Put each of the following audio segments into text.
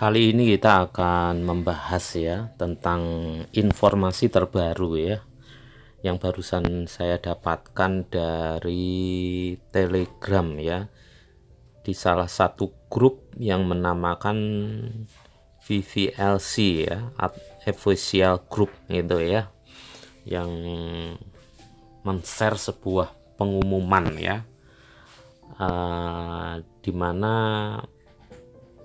Kali ini kita akan membahas ya tentang informasi terbaru ya yang barusan saya dapatkan dari Telegram ya, di salah satu grup yang menamakan VVLC ya, official group gitu ya, yang men-share sebuah pengumuman ya, dimana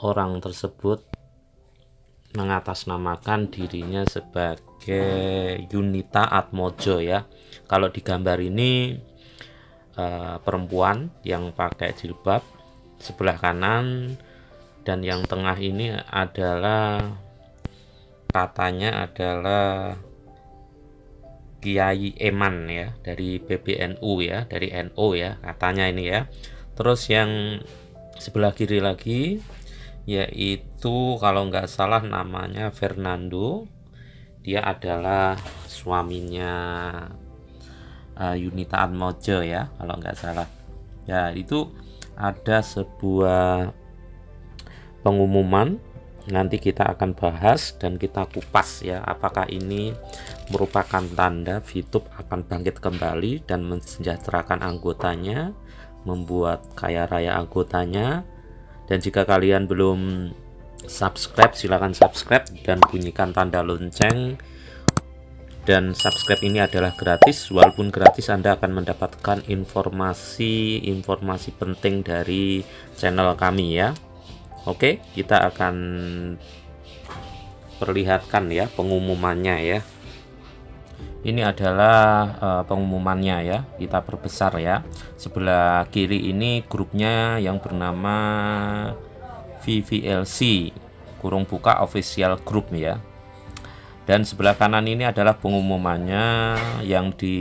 orang tersebut mengatasnamakan dirinya sebagai Yunita Atmojo ya. Kalau di gambar ini perempuan yang pakai jilbab sebelah kanan, dan yang tengah ini adalah katanya adalah Kiai Eman ya, dari PBNU ya, dari NU ya katanya ini ya. Terus yang sebelah kiri lagi yaitu kalau nggak salah namanya Fernando, dia adalah suaminya Yunita Atmojo ya kalau nggak salah ya. Itu ada sebuah pengumuman, nanti kita akan bahas dan kita kupas ya, apakah ini merupakan tanda VTube akan bangkit kembali dan mensejahterakan anggotanya, membuat kaya raya anggotanya. Dan jika kalian belum subscribe, silahkan subscribe dan bunyikan tanda lonceng. Dan subscribe ini adalah gratis, walaupun gratis Anda akan mendapatkan informasi penting dari channel kami ya. Oke, kita akan perlihatkan ya pengumumannya ya. Ini adalah pengumumannya ya, kita perbesar ya. Sebelah kiri ini grupnya yang bernama VVLC kurung buka official group ya. Dan sebelah kanan ini adalah pengumumannya yang di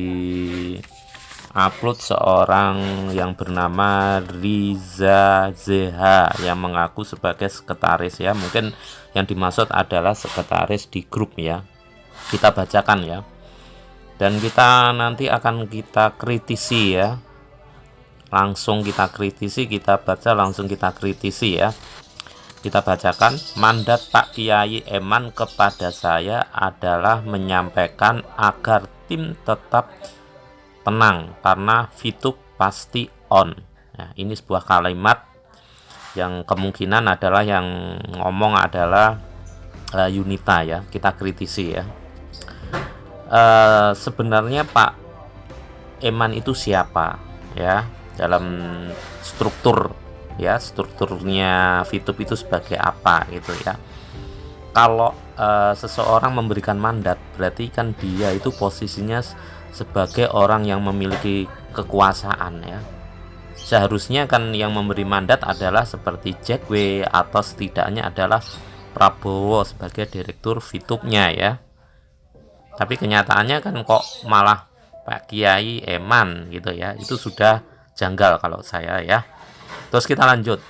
upload seorang yang bernama Riza ZH yang mengaku sebagai sekretaris ya. Mungkin yang dimaksud adalah sekretaris di grup ya. Kita bacakan ya, dan kita nanti akan kita kritisi ya, langsung kita kritisi, kita baca langsung kita kritisi ya. Kita bacakan. Mandat Pak Kiai Eman kepada saya adalah menyampaikan agar tim tetap tenang karena VTube pasti on. Nah, ini sebuah kalimat yang kemungkinan adalah yang ngomong adalah Yunita ya. Kita kritisi ya. Sebenarnya Pak Eman itu siapa ya dalam strukturnya VTube itu sebagai apa gitu ya. Kalau seseorang memberikan mandat, berarti kan dia itu posisinya sebagai orang yang memiliki kekuasaan ya. Seharusnya kan yang memberi mandat adalah seperti Jack W, atau setidaknya adalah Prabowo sebagai direktur VTube-nya ya. Tapi kenyataannya kan kok malah Pak Kiai Eman gitu ya. Itu sudah janggal kalau saya ya. Terus kita lanjut.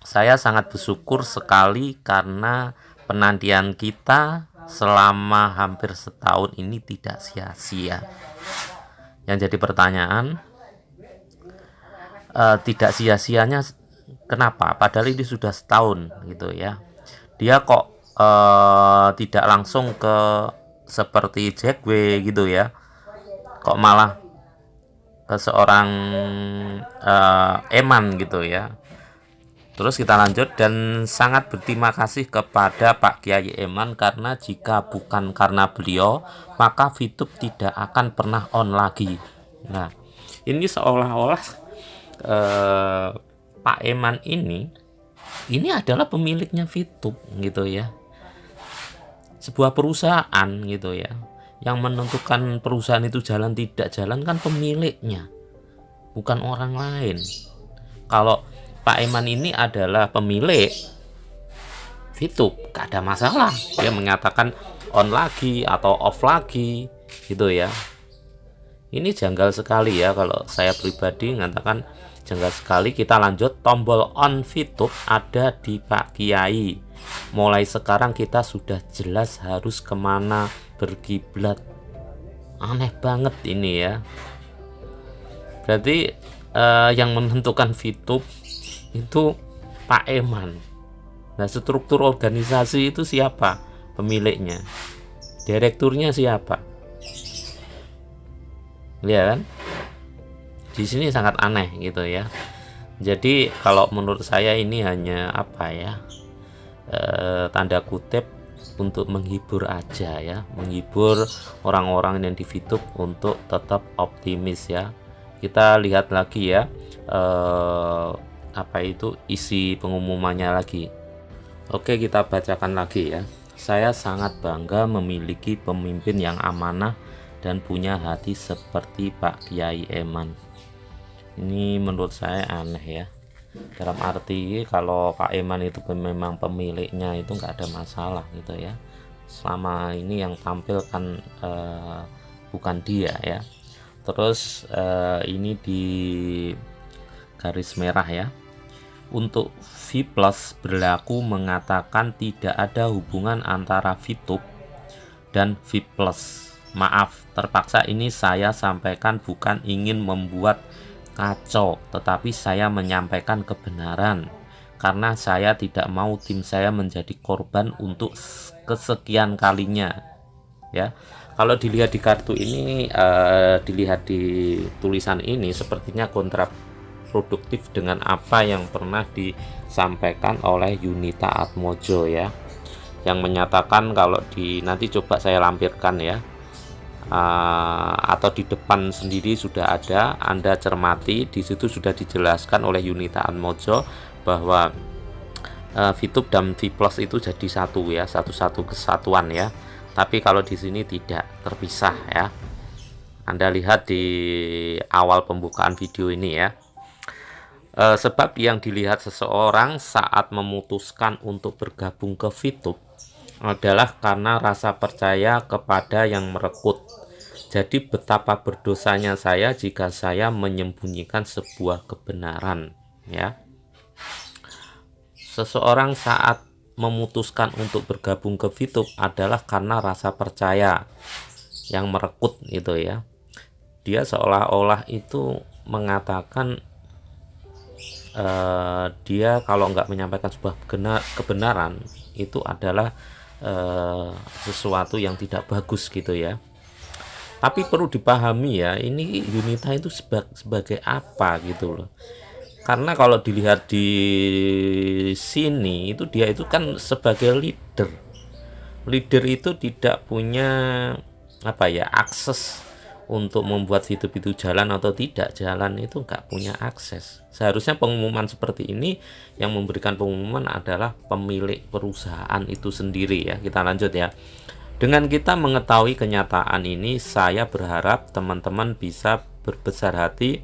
Saya sangat bersyukur sekali karena penantian kita selama hampir setahun ini tidak sia-sia. Yang jadi pertanyaan, tidak sia-sianya kenapa? Padahal ini sudah setahun gitu ya. Dia kok tidak langsung ke seperti Jack W gitu ya, kok malah ke seorang Eman gitu ya. Terus kita lanjut. Dan sangat berterima kasih kepada Pak Kiai Eman karena jika bukan karena beliau maka VTube tidak akan pernah on lagi. Nah, ini seolah-olah Pak Eman ini adalah pemiliknya VTube gitu ya, sebuah perusahaan gitu ya. Yang menentukan perusahaan itu jalan tidak jalan kan pemiliknya, bukan orang lain. Kalau Pak Eman ini adalah pemilik VTube, gak ada masalah. Dia menyatakan on lagi atau off lagi gitu ya. Ini janggal sekali ya, kalau saya pribadi mengatakan janggal sekali. Kita lanjut. Tombol on VTube ada di Pak Kiai. Mulai sekarang kita sudah jelas harus kemana berkiblat. Aneh banget ini ya. Berarti yang menentukan VTube itu Pak Eman. Nah, struktur organisasi itu siapa pemiliknya? Direkturnya siapa? Ya kan? Di sini sangat aneh gitu ya. Jadi kalau menurut saya ini hanya apa ya, tanda kutip untuk menghibur aja ya, menghibur orang-orang yang di VTube untuk tetap optimis ya. Kita lihat lagi ya, apa itu isi pengumumannya lagi. Oke, kita bacakan lagi ya. Saya sangat bangga memiliki pemimpin yang amanah dan punya hati seperti Pak Kiai Eman. Ini menurut saya aneh ya, dalam arti kalau Pak Eman itu memang pemiliknya itu nggak ada masalah gitu ya. Selama ini yang tampil kan bukan dia ya. Terus ini di garis merah ya, untuk V+ berlaku mengatakan tidak ada hubungan antara VTube dan V+. Maaf, terpaksa ini saya sampaikan bukan ingin membuat kacau, tetapi saya menyampaikan kebenaran karena saya tidak mau tim saya menjadi korban untuk kesekian kalinya ya. Kalau dilihat di kartu ini, dilihat di tulisan ini, sepertinya kontraproduktif dengan apa yang pernah disampaikan oleh Yunita Atmojo ya, yang menyatakan kalau nanti coba saya lampirkan ya, atau di depan sendiri sudah ada, Anda cermati di situ sudah dijelaskan oleh Yunita Atmojo bahwa VTube dan V+ itu jadi satu ya, satu kesatuan ya. Tapi kalau di sini tidak terpisah ya. Anda lihat di awal pembukaan video ini ya. Sebab yang dilihat seseorang saat memutuskan untuk bergabung ke VTube adalah karena rasa percaya kepada yang merekrut. Jadi betapa berdosanya saya jika saya menyembunyikan sebuah kebenaran ya. Seseorang saat memutuskan untuk bergabung ke VTube adalah karena rasa percaya yang merekrut gitu ya. Dia seolah-olah itu mengatakan dia kalau nggak menyampaikan sebuah kebenaran itu adalah sesuatu yang tidak bagus gitu ya. Tapi perlu dipahami ya, ini Yunita itu sebagai apa gitu loh. Karena kalau dilihat di sini itu dia itu kan sebagai leader. Leader itu tidak punya apa ya, akses untuk membuat VTube itu jalan atau tidak jalan, itu nggak punya akses. Seharusnya pengumuman seperti ini yang memberikan pengumuman adalah pemilik perusahaan itu sendiri ya. Kita lanjut ya. Dengan kita mengetahui kenyataan ini, saya berharap teman-teman bisa berbesar hati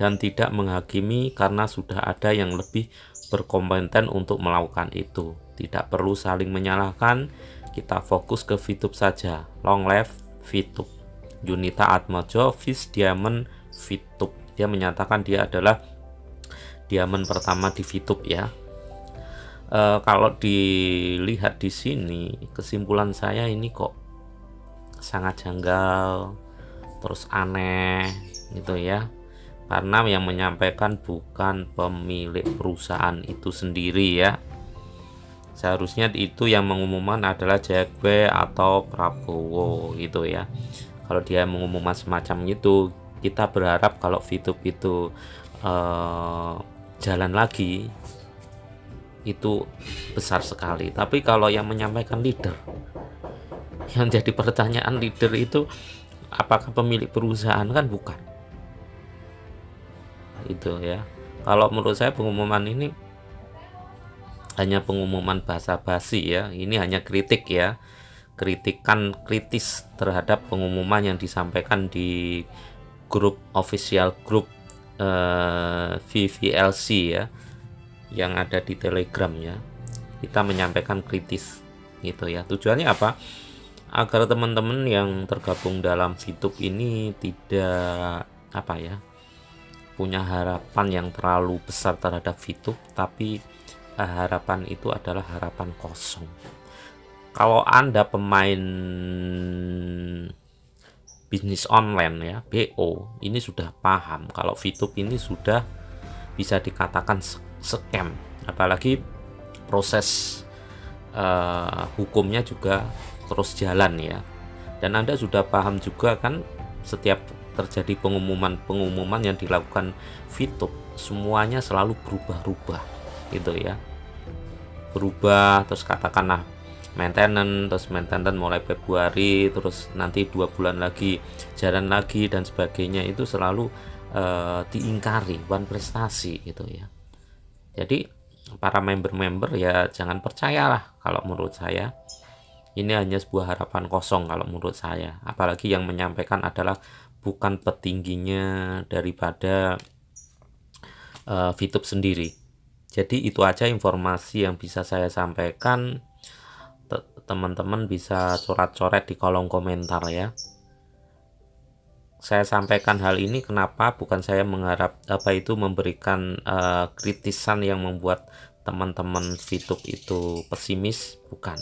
dan tidak menghakimi karena sudah ada yang lebih berkompeten untuk melakukan itu. Tidak perlu saling menyalahkan, kita fokus ke VTube saja. Long live VTube. Yunita Atmojo, Vice Diamond VTube. Dia menyatakan dia adalah diamond pertama di VTube ya. Kalau dilihat di sini, kesimpulan saya ini kok sangat janggal, terus aneh gitu ya. Karena yang menyampaikan bukan pemilik perusahaan itu sendiri ya. Seharusnya itu yang mengumumkan adalah Jakwe atau Prabowo gitu ya. Kalau dia mengumumkan semacam itu, kita berharap kalau VTube itu jalan lagi, itu besar sekali. Tapi kalau yang menyampaikan leader, yang jadi pertanyaan, leader itu apakah pemilik perusahaan? Kan bukan. Itu ya. Kalau menurut saya pengumuman ini hanya pengumuman basa-basi ya. Ini hanya kritik ya, kritikan kritis terhadap pengumuman yang disampaikan di grup official grup VVLC ya, yang ada di Telegram ya. Kita menyampaikan kritis gitu ya. Tujuannya apa? Agar teman-teman yang tergabung dalam VTube ini tidak apa ya, punya harapan yang terlalu besar terhadap VTube, tapi harapan itu adalah harapan kosong. Kalau Anda pemain bisnis online ya, BO, ini sudah paham kalau VTube ini sudah bisa dikatakan scam. Apalagi proses hukumnya juga terus jalan ya. Dan Anda sudah paham juga kan, setiap terjadi pengumuman yang dilakukan VTube semuanya selalu berubah-ubah gitu ya, berubah. Terus katakanlah maintenance mulai Februari, terus nanti 2 bulan lagi jalan lagi dan sebagainya, itu selalu diingkari one prestasi gitu ya. Jadi para member-member ya jangan percayalah, kalau menurut saya ini hanya sebuah harapan kosong kalau menurut saya. Apalagi yang menyampaikan adalah bukan petingginya daripada VTube sendiri. Jadi itu aja informasi yang bisa saya sampaikan. Teman-teman bisa coret-coret di kolom komentar ya. Saya sampaikan hal ini kenapa, bukan saya mengharap memberikan kritisan yang membuat teman-teman VTube itu pesimis, bukan.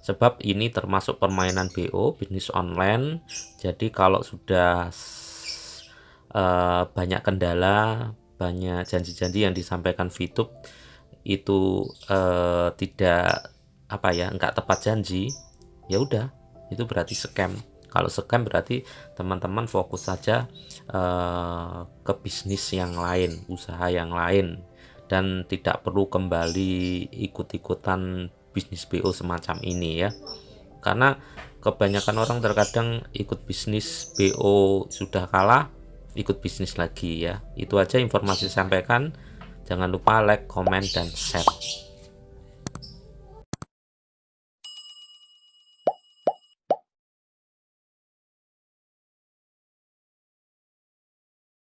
Sebab ini termasuk permainan BO, bisnis online. Jadi kalau sudah banyak kendala, banyak janji-janji yang disampaikan VTube itu tidak enggak tepat janji, ya udah, itu berarti scam. Kalau scam berarti teman-teman fokus saja ke bisnis yang lain, usaha yang lain, dan tidak perlu kembali ikut-ikutan bisnis BO semacam ini ya. Karena kebanyakan orang terkadang ikut bisnis BO sudah kalah, ikut bisnis lagi ya. Itu aja informasi sampaikan. Jangan lupa like, komen, dan share.